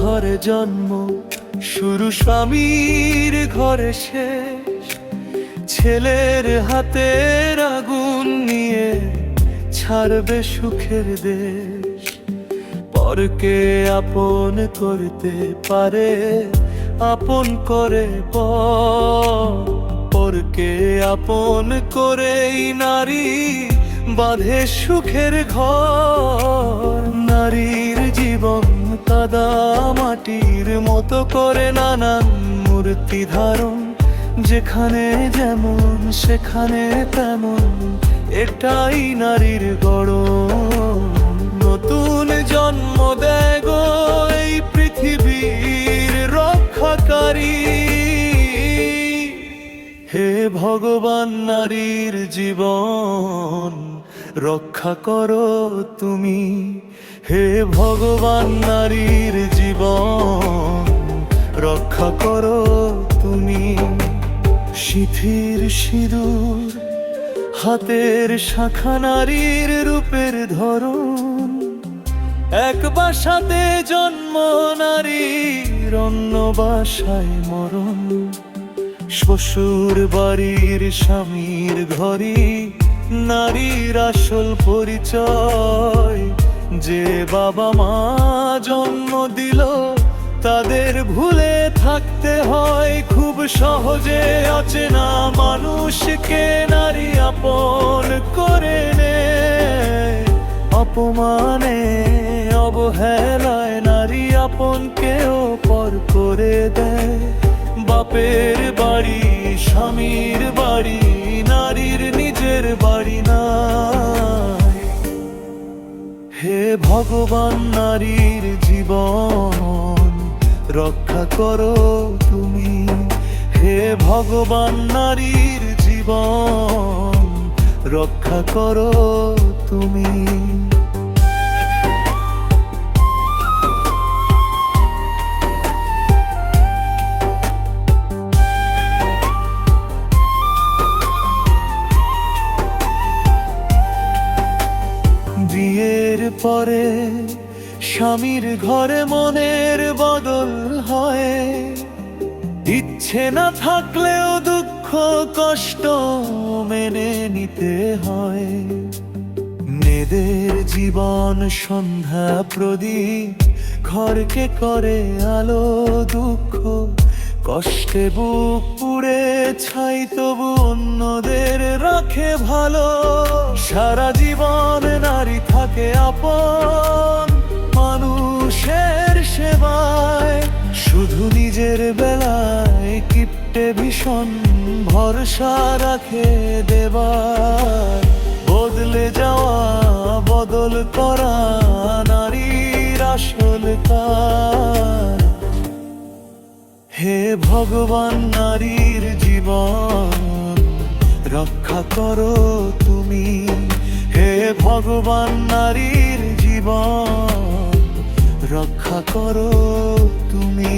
ঘরে জন্ম, শুরু স্বামীর ঘরে শেষ। ছেলের হাতের আগুন নিয়ে ছাড়বে সুখের দেশ। পরকে আপন করতে পারে আপন করে পরকে আপন করেই নারী বাঁধে সুখের ঘর। নারীর জীবন কাদা মাটির মতো করে নানান মূর্তি ধারণ। যেখানে যেমন সেখানে তেমন, এটাই নারীর গড়ন। নতুন জন্ম দেয় গো এই পৃথিবীর রক্ষাকারী। হে ভগবান, নারীর জীবন রক্ষা করো তুমি। হে ভগবান, নারীর জীবন রক্ষা করো তুমি। শিথির সিঁদুর হাতের শাখা নারীর রূপের ধরন। এক বাসাতে জন্ম নারীর অন্য বাসায় মরণ। শ্বশুর বাড়ির স্বামীর ঘরে নারীর আসল পরিচয়। যে বাবা মা জন্ম দিল তাদের ভুলে থাকতে হয় খুব সহজে। অচেনা মানুষকে নারী আপন করে নেয়। অপমানে অবহেলায় নারী আপনকেও পর করে দেয়। বাপের বাড়ি স্বামীর বাড়ি নারীর নিজের বাড়ি নাই। হে ভগবান, নারীর জীবন রক্ষা করো তুমি। হে ভগবান, নারীর জীবন রক্ষা করো তুমি। বিয়ের পরে স্বামীর ঘরে মনের বদল হয়। ইচ্ছে না থাকলেও দুঃখ কষ্ট মেনে নিতে হয়। মেয়েদের জীবন সন্ধ্যা প্রদীপ, ঘরকে করে আলো দুঃখ। কষ্টে বুক পুড়ে ছাই তবু অন্যদের রাখে ভালো। সারা জীবন নারী থাকে আপন মানুষের সেবায়। শুধু নিজের বেলায় কিপ্টে ভীষণ ভরসা রাখে দেবার। বদলে যাওয়া বদল করা নারীর আসল কাজ। হে ভগবান, নারীর জীবন রক্ষা করো তুমি। হে ভগবান, নারীর জীবন রক্ষা করো তুমি।